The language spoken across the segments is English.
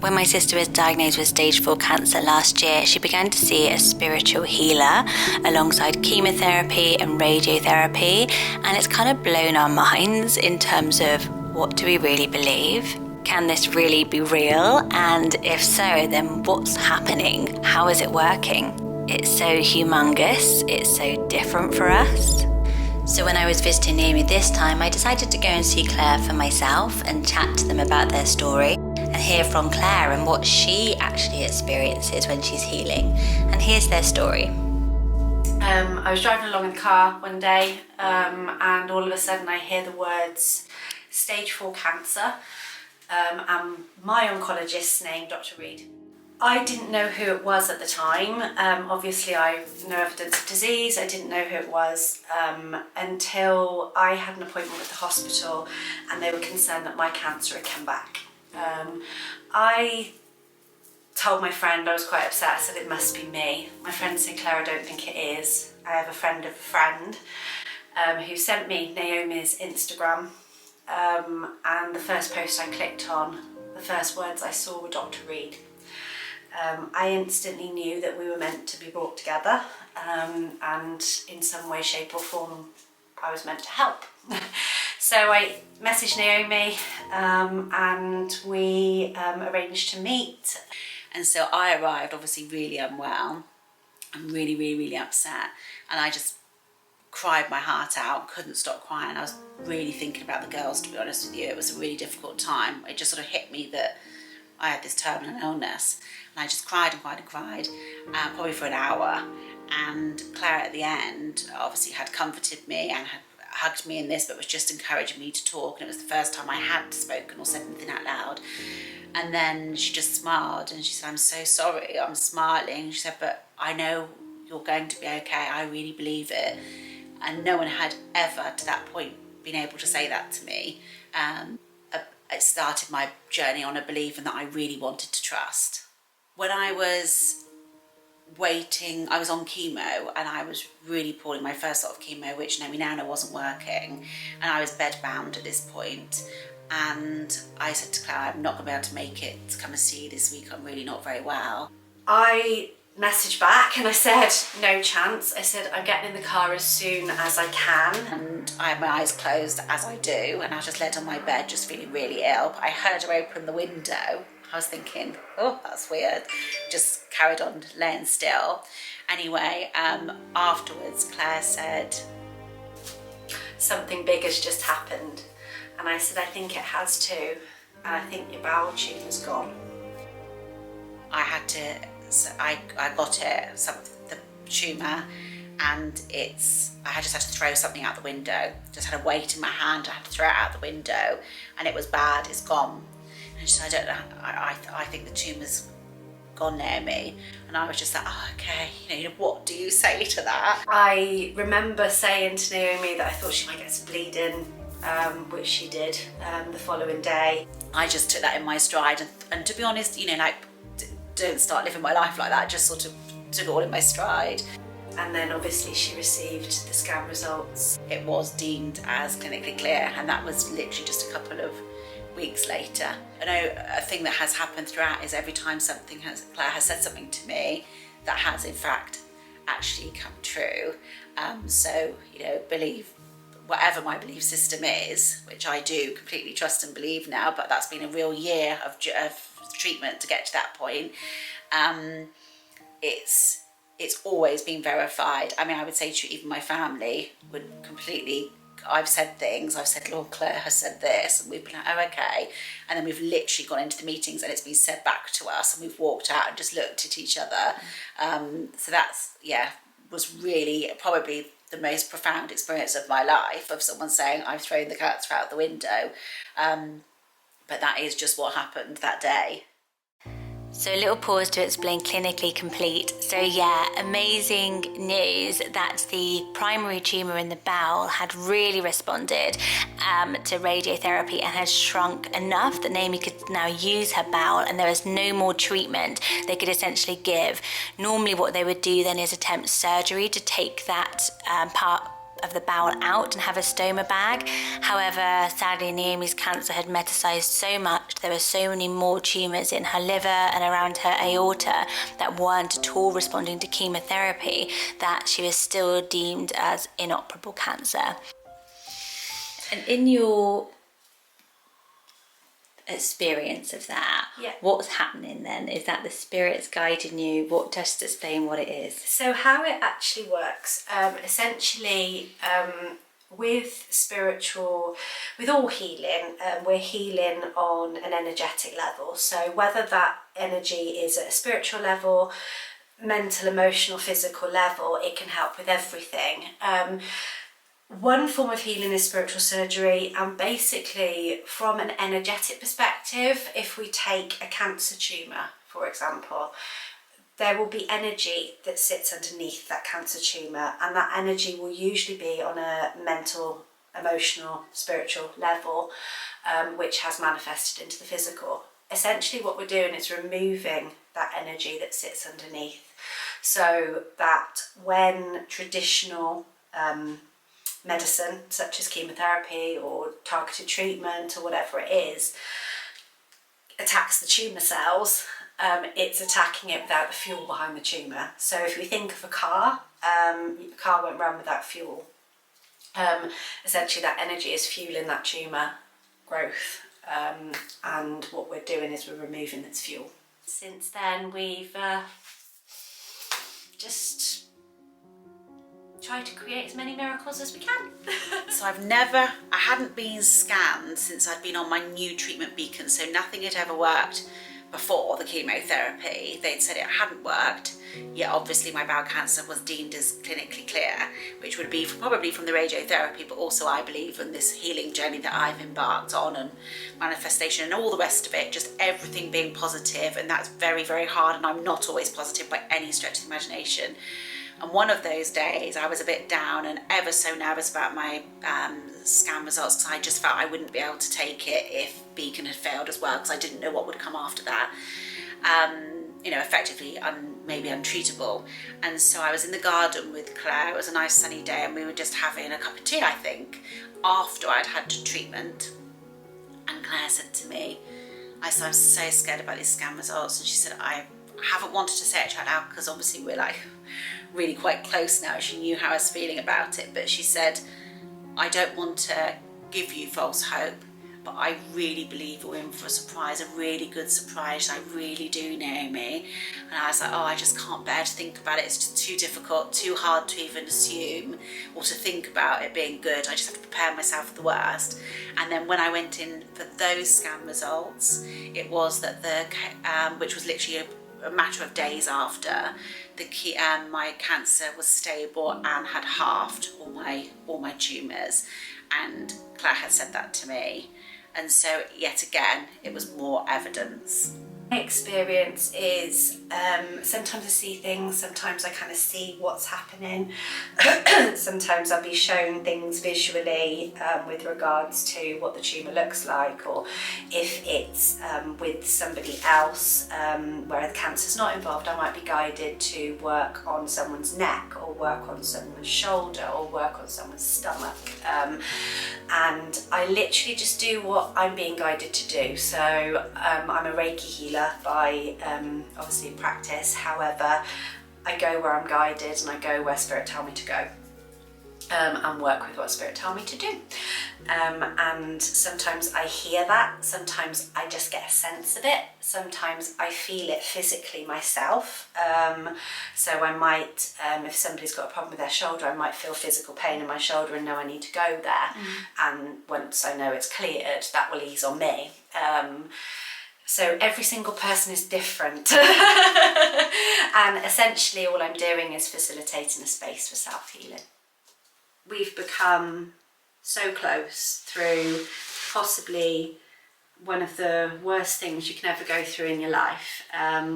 When my sister was diagnosed with stage 4 cancer last year, she began to see a spiritual healer alongside chemotherapy and radiotherapy, and it's kind of blown our minds in terms of what do we really believe? Can this really be real? And if so, then what's happening? How is it working? It's so humongous, it's so different for us. So when I was visiting Naomi this time, I decided to go and see Clare for myself and chat to them about their story and hear from Clare and what she actually experiences when she's healing. And here's their story. I was driving along in the car one day and all of a sudden I hear the words stage 4 cancer and my oncologist's name, Dr. Reid. I didn't know who it was at the time. Obviously I have no evidence of disease. I didn't know who it was until I had an appointment with the hospital and they were concerned that my cancer had come back. I told my friend, I was quite upset, I said it must be me. My friend said, Clare, I don't think it is. I have a friend of a friend who sent me Naomi's Instagram and the first post I clicked on, the first words I saw were Dr. Reid. I instantly knew that we were meant to be brought together and in some way, shape or form I was meant to help. So I messaged Naomi and we arranged to meet. And so I arrived obviously really unwell and really upset, and I just cried my heart out, couldn't stop crying. I was really thinking about the girls, to be honest with you. It was a really difficult time. It just sort of hit me that I had this terminal illness, and I just cried, probably for an hour. And Clare at the end obviously had comforted me and had hugged me in this, but was just encouraging me to talk, and it was the first time I had spoken or said anything out loud. And then she just smiled and she said, I'm so sorry. I'm smiling. She said, but I know you're going to be okay. I really believe it. And no one had ever to that point been able to say that to me. It started my journey on a belief and that I really wanted to trust. When I was waiting, I was on chemo and I was really poorly, my first lot of chemo, which we now know wasn't working, and I was bedbound at this point. And I said to Clare, I'm not going to be able to make it to come and see you this week, I'm really not very well. I messaged back and I said, no chance. I said, I'm getting in the car as soon as I can. And I had my eyes closed, as I do, and I was just laid on my bed just feeling really ill. But I heard her open the window. I was thinking, oh, that's weird. Just carried on laying still. Anyway, afterwards, Clare said, something big has just happened. And I said, I think it has too. And I think your bowel tumour's gone. I had to, I got it, the tumour, and I just had to throw something out the window. Just had a weight in my hand, I had to throw it out the window, and it was bad, it's gone. And she said, I don't know, I think the tumour's gone, Naomi. And I was just like, oh, okay, what do you say to that? I remember saying to Naomi that I thought she might get some bleeding, which she did the following day. I just took that in my stride, and to be honest, don't start living my life like that, just sort of took it all in my stride. And then obviously she received the scan results. It was deemed as clinically clear, and that was literally just a couple of weeks later. I know a thing that has happened throughout is every time Clare has said something to me that has in fact actually come true. So, believe whatever my belief system is, which I do completely trust and believe now, but that's been a real year of treatment to get to that point. It's always been verified. I mean, I would say to even my family would completely, I've said things, I've said, Lord, Clare has said this, and we've been like, oh, okay. And then we've literally gone into the meetings and it's been said back to us, and we've walked out and just looked at each other. So that's, was really probably the most profound experience of my life, of someone saying, I've thrown the cancer out the window. But that is just what happened that day. So a little pause to explain clinically complete. So amazing news that the primary tumour in the bowel had really responded to radiotherapy and had shrunk enough that Naomi could now use her bowel, and there was no more treatment they could essentially give. Normally what they would do then is attempt surgery to take that part of the bowel out and have a stoma bag. However, sadly, Naomi's cancer had metastasized so much, there were so many more tumours in her liver and around her aorta that weren't at all responding to chemotherapy, that she was still deemed as inoperable cancer. And in your experience of that, what's happening then? Is that the spirits guiding you? Just explain what it is. So how it actually works, essentially, with all healing, we're healing on an energetic level. So whether that energy is at a spiritual level, mental, emotional, physical level, it can help with everything. One form of healing is spiritual surgery, and basically from an energetic perspective, if we take a cancer tumour, for example, there will be energy that sits underneath that cancer tumour, and that energy will usually be on a mental, emotional, spiritual level, which has manifested into the physical. Essentially what we're doing is removing that energy that sits underneath, so that when traditional medicine such as chemotherapy or targeted treatment or whatever it is attacks the tumour cells, it's attacking it without the fuel behind the tumour. So if we think of a car, the car won't run without fuel. Essentially that energy is fueling that tumour growth, and what we're doing is we're removing its fuel. Since then we've just try to create as many miracles as we can. So I hadn't been scanned since I'd been on my new treatment beacon, so nothing had ever worked before the chemotherapy. They'd said it hadn't worked, yet obviously my bowel cancer was deemed as clinically clear, which would be probably from the radiotherapy, but also I believe in this healing journey that I've embarked on, and manifestation and all the rest of it, just everything being positive, and that's very, very hard, and I'm not always positive by any stretch of the imagination. And one of those days I was a bit down and ever so nervous about my scan results, because I just felt I wouldn't be able to take it if Beacon had failed as well, because I didn't know what would come after that. Effectively maybe untreatable. And so I was in the garden with Claire. It was a nice sunny day and we were just having a cup of tea, I think, after I'd had treatment. And Claire said to me, I said, I'm so scared about these scan results. And she said, I haven't wanted to say it out loud because obviously we're like really quite close now. She knew how I was feeling about it, but she said, I don't want to give you false hope, but I really believe we're in for a surprise, a really good surprise. I really do, Naomi. And I was like, I just can't bear to think about it. It's just too difficult, too hard to even assume or to think about it being good. I just have to prepare myself for the worst. And then when I went in for those scan results, it was that which was literally a matter of days after, my cancer was stable and had halved all my tumours, and Claire had said that to me, and so yet again it was more evidence. My experience is sometimes I see things, sometimes I kind of see what's happening. Sometimes I'll be shown things visually with regards to what the tumour looks like, or if it's with somebody else where the cancer's not involved, I might be guided to work on someone's neck or work on someone's shoulder or work on someone's stomach, and I literally just do what I'm being guided to do. So I'm a Reiki healer by obviously practice. However, I go where I'm guided and I go where Spirit tell me to go, and work with what Spirit tell me to do. And sometimes I hear that, sometimes I just get a sense of it, sometimes I feel it physically myself. So I might, if somebody's got a problem with their shoulder, I might feel physical pain in my shoulder and know I need to go there. And once I know it's cleared, that will ease on me. So every single person is different. And essentially all I'm doing is facilitating a space for self-healing. We've become so close through possibly one of the worst things you can ever go through in your life.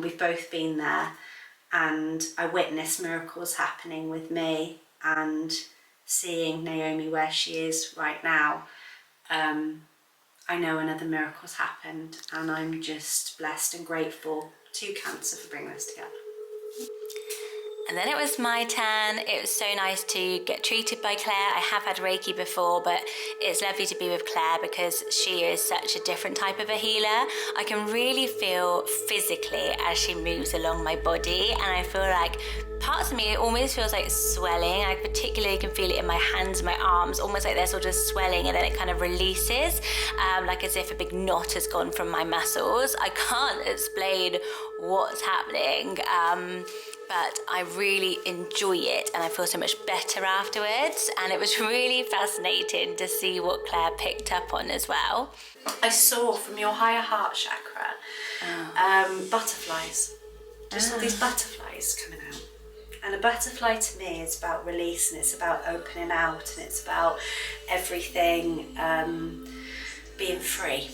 We've both been there, and I witnessed miracles happening with me, and seeing Naomi where she is right now, I know another miracle's happened, and I'm just blessed and grateful to Cancer for bringing us together. And then it was my turn. It was so nice to get treated by Clare. I have had Reiki before, but it's lovely to be with Clare because she is such a different type of a healer. I can really feel physically as she moves along my body, and I feel like parts of me, it almost feels like swelling. I particularly can feel it in my hands, my arms, almost like they're sort of swelling, and then it kind of releases, like as if a big knot has gone from my muscles. I can't explain what's happening, but I really enjoy it, and I feel so much better afterwards. And it was really fascinating to see what Clare picked up on as well. I saw from your higher heart chakra butterflies. Just all these butterflies coming out. And a butterfly to me is about release, and it's about opening out, and it's about everything being free.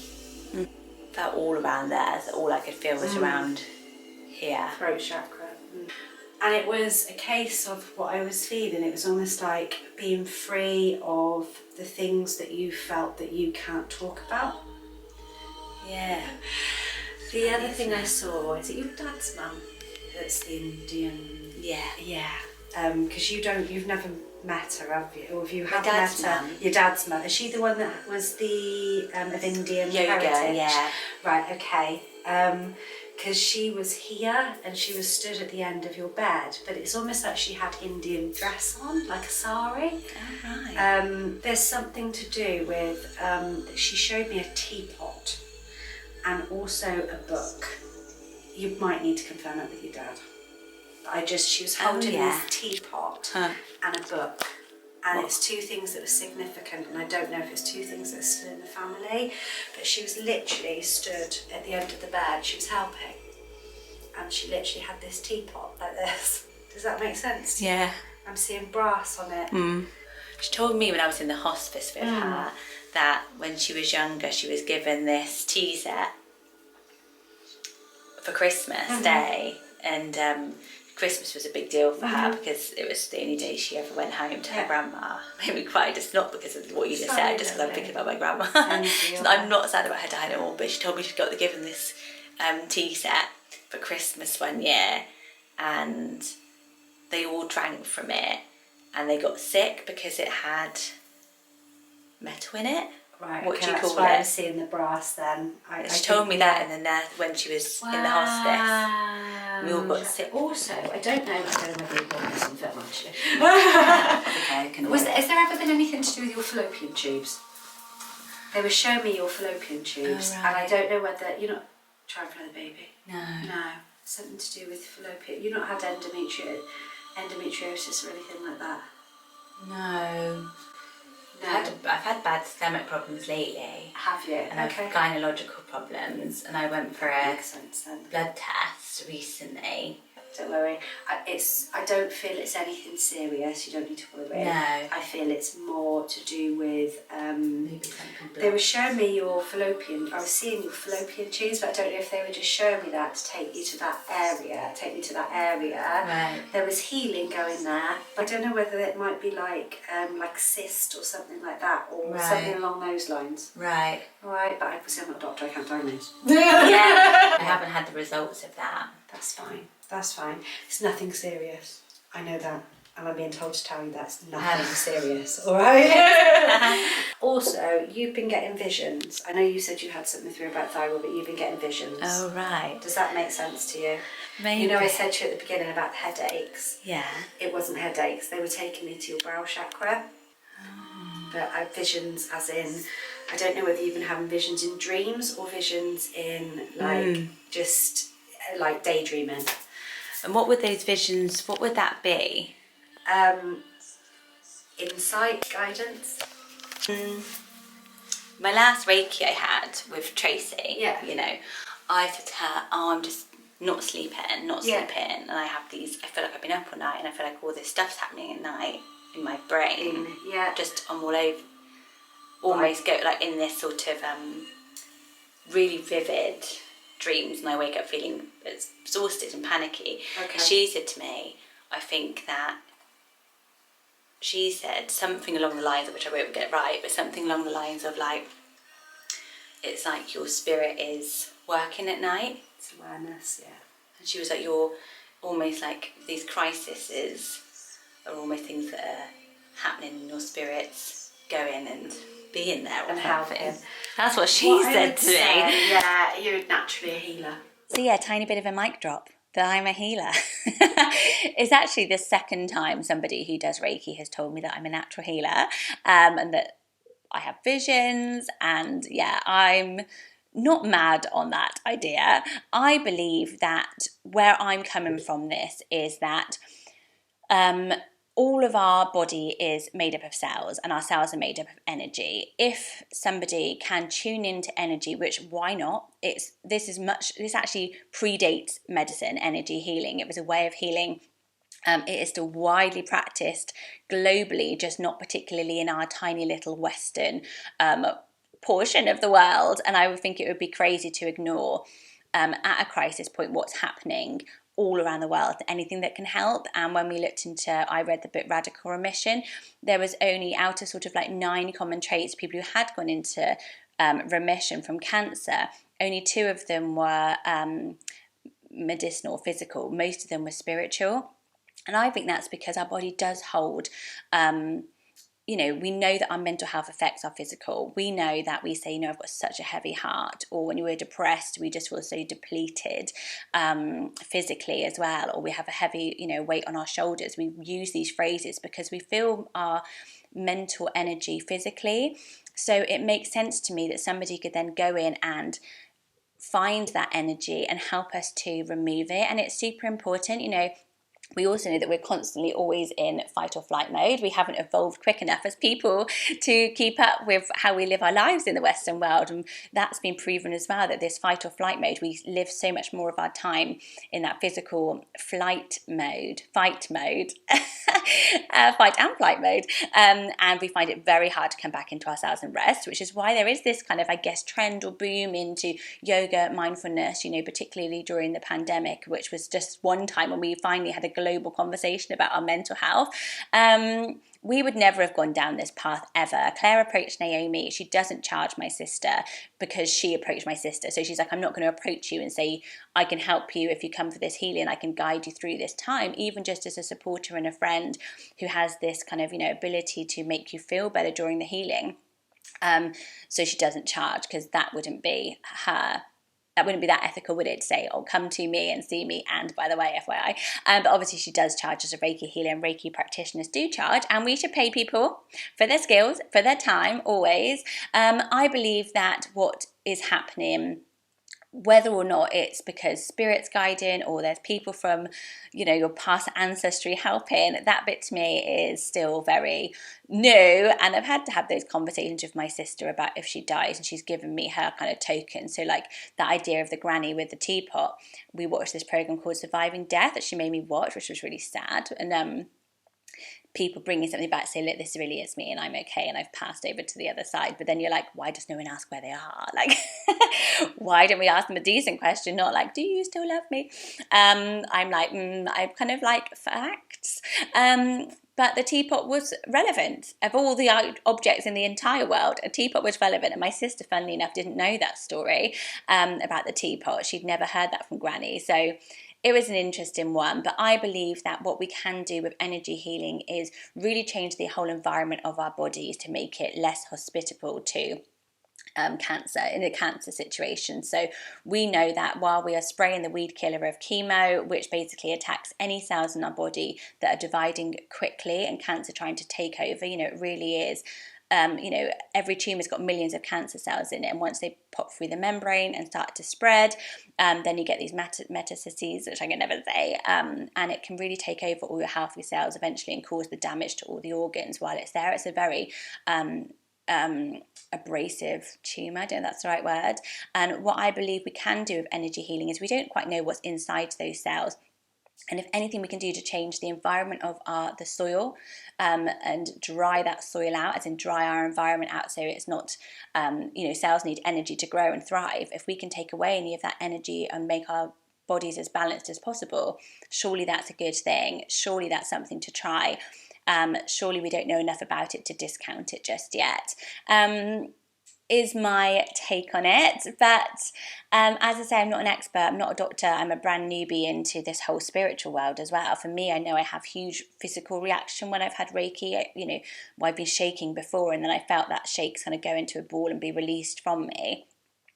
Felt all around there, so all I could feel was around here. Throat chakra. And it was a case of what I was feeling. It was almost like being free of the things that you felt that you can't talk about. Yeah. The other thing I saw, is it your dad's mum that's the Indian? Yeah. Because you've never met her, have you? Or if you have dad's met her, mum. your dad's mum. Is she the one that was the of Indian Yoga, heritage? yeah. Right, okay. Because she was here and she was stood at the end of your bed, but it's almost like she had Indian dress on, like a sari. Oh, right. There's something to do with, she showed me a teapot and also a book. You might need to confirm that with your dad. She was holding this teapot and a book. And it's two things that were significant, and I don't know if it's two things that are still in the family, but she was literally stood at the end of the bed, she was helping, and she literally had this teapot like this. Does that make sense? Yeah. I'm seeing brass on it. She told me when I was in the hospice with her that when she was younger she was given this tea set for Christmas Day, and Christmas was a big deal for her because it was the only day she ever went home to her grandma. Made me cry, just not because of what you just said, just because I'm thinking about my grandma. I'm not sad about her dying at all, but she told me she got given this tea set for Christmas one year, and they all drank from it, and they got sick because it had metal in it. Right, what do you call that's why it? I'm seeing the brass then. She told me that in the nurse when she was in the hospice. We all got sick. Also, I don't know whether you want this on film actually. Okay, Has there ever been anything to do with your fallopian tubes? They were showing me your fallopian tubes, and I don't know whether you're not trying for another baby. No. Something to do with fallopian. You've not had endometriosis or anything like that. No. I've had bad stomach problems lately. Have you? And I've gynecological problems, and I went for a blood test recently. Don't worry. I don't feel it's anything serious. You don't need to worry. No. I feel it's more to do with. They were showing me your fallopian. I was seeing your fallopian tubes, but I don't know if they were just showing me that to take you to that area. Right. There was healing going there. I don't know whether it might be like cyst or something like that, or something along those lines. Right. All right, but obviously I'm not a doctor. I can't diagnose. Yeah. I haven't had the results of that. That's fine. It's nothing serious. I know that. And I'm being told to tell you that's nothing serious, all right? Also, you've been getting visions. I know you said you had something through about thyroid, but you've been getting visions. Oh, right. Does that make sense to you? Maybe. You know I said to you at the beginning about headaches. Yeah. It wasn't headaches. They were taking me to your brow chakra. But I had visions as in, I don't know whether you've been having visions in dreams or visions in just like daydreaming. And what would those visions, what would that be? Insight, guidance. My last Reiki I had with Tracy, Yeah. you know, I said to her, I'm just not sleeping. And I have these, I feel like I've been up all night, and I feel like all this stuff's happening at night in my brain. Just I'm all over, almost go like in this sort of really vivid dreams, and I wake up feeling exhausted and panicky. Okay. She said to me, I think that she said something along the lines of, which I won't get right, but something along the lines of like, it's like your spirit is working at night. It's awareness, yeah. And she was like, you're almost like these crises are almost things that are happening in your spirits, going and being there And helping. helping. That's what she said to me. Yeah, you're naturally a healer. So yeah, tiny bit of a mic drop that I'm a healer. It's actually the second time somebody who does Reiki has told me that I'm a natural healer, and that I have visions, and yeah, I'm not mad on that idea. I believe that where I'm coming from this is that all of our body is made up of cells, and our cells are made up of energy. If somebody can tune into energy, which why not? This actually predates medicine, energy healing. It was a way of healing. It is still widely practiced globally, just not particularly in our tiny little Western portion of the world. And I would think it would be crazy to ignore at a crisis point what's happening all around the world, anything that can help. And when we looked into, I read the book Radical Remission, there was only out of sort of like 9 common traits, people who had gone into remission from cancer, only 2 of them were medicinal, physical. Most of them were spiritual. And I think that's because our body does hold, we know that our mental health affects our physical. We know that we say, I've got such a heavy heart, or when we're depressed, we just feel so depleted physically as well, or we have a heavy, weight on our shoulders. We use these phrases because we feel our mental energy physically. So it makes sense to me that somebody could then go in and find that energy and help us to remove it. And it's super important, we also know that we're constantly always in fight or flight mode. We haven't evolved quick enough as people to keep up with how we live our lives in the Western world. And that's been proven as well, that this fight or flight mode, we live so much more of our time in that physical fight and flight mode. And we find it very hard to come back into ourselves and rest, which is why there is this kind of, trend or boom into yoga, mindfulness, particularly during the pandemic, which was just one time when we finally had a global conversation about our mental health. We would never have gone down this path ever. Clare approached Naomi. She doesn't charge my sister because she approached my sister. So she's like, I'm not going to approach you and say, I can help you if you come for this healing. I can guide you through this time, even just as a supporter and a friend who has this kind of, ability to make you feel better during the healing. So she doesn't charge because that wouldn't be her. That wouldn't be that ethical, would it? Say, come to me and see me, and by the way, FYI. But obviously she does charge as a Reiki healer, and Reiki practitioners do charge, and we should pay people for their skills, for their time, always. I believe that what is happening, whether or not it's because spirit's guiding or there's people from, your past ancestry helping, that bit to me is still very new. And I've had to have those conversations with my sister about if she dies, and she's given me her kind of token. So like that idea of the granny with the teapot, we watched this program called Surviving Death that she made me watch, which was really sad. And people bringing something back, say, look, this really is me and I'm okay and I've passed over to the other side. But then you're like, why does no one ask where they are? Like, why don't we ask them a decent question? Not like, do you still love me? I'm like, I'm kind of like facts. But the teapot was relevant. Of all the objects in the entire world, a teapot was relevant. And my sister, funnily enough, didn't know that story about the teapot. She'd never heard that from Granny. So it was an interesting one. But I believe that what we can do with energy healing is really change the whole environment of our bodies to make it less hospitable to cancer, in a cancer situation. So we know that while we are spraying the weed killer of chemo, which basically attacks any cells in our body that are dividing quickly and cancer trying to take over, it really is. Every tumour's got millions of cancer cells in it, and once they pop through the membrane and start to spread, then you get these metastases, which I can never say, and it can really take over all your healthy cells eventually and cause the damage to all the organs while it's there. It's a very abrasive tumour, I don't know if that's the right word. And what I believe we can do with energy healing is we don't quite know what's inside those cells. And if anything we can do to change the environment of the soil and dry that soil out, as in dry our environment out so it's not, cells need energy to grow and thrive. If we can take away any of that energy and make our bodies as balanced as possible, surely that's a good thing. Surely that's something to try. Surely we don't know enough about it to discount it just yet. is my take on it. But as I say, I'm not an expert, I'm not a doctor, I'm a brand newbie into this whole spiritual world as well. For me, I know I have huge physical reaction when I've had Reiki. You know, I've been shaking before, and then I felt that shakes kind of go into a ball and be released from me.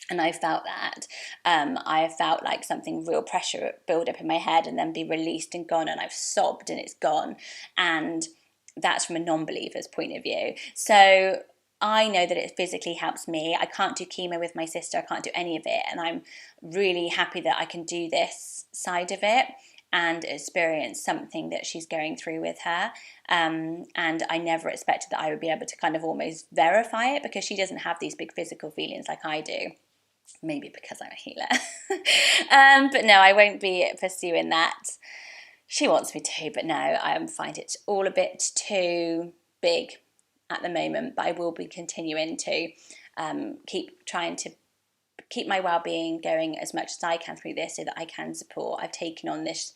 And I felt that. I felt like something real pressure build up in my head and then be released and gone, and I've sobbed and it's gone. And that's from a non-believer's point of view. So I know that it physically helps me. I can't do chemo with my sister, I can't do any of it, and I'm really happy that I can do this side of it and experience something that she's going through with her. And I never expected that I would be able to kind of almost verify it, because she doesn't have these big physical feelings like I do. Maybe because I'm a healer. But no, I won't be pursuing that. She wants me to, but no, I find it all a bit too big at the moment. But I will be continuing to keep trying to keep my well-being going as much as I can through this, so that I can support. I've taken on this,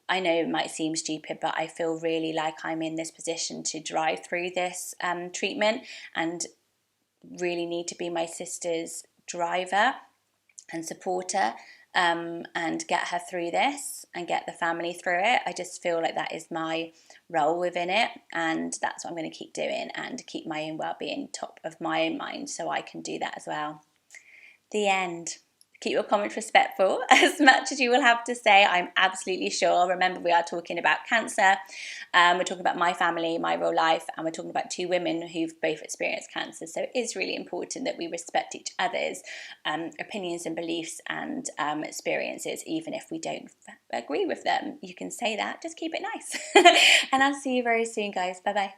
I know it might seem stupid, but I feel really like I'm in this position to drive through this treatment, and really need to be my sister's driver and supporter, and get her through this and get the family through it. I just feel like that is my role within it, and that's what I'm going to keep doing, and keep my own well-being top of my own mind so I can do that as well. The end. Keep your comments respectful as much as you will have to say. I'm absolutely sure. Remember, we are talking about cancer. We're talking about my family, my real life, and we're talking about two women who've both experienced cancer. So it is really important that we respect each other's opinions and beliefs and experiences, even if we don't agree with them. You can say that. Just keep it nice. And I'll see you very soon, guys. Bye-bye.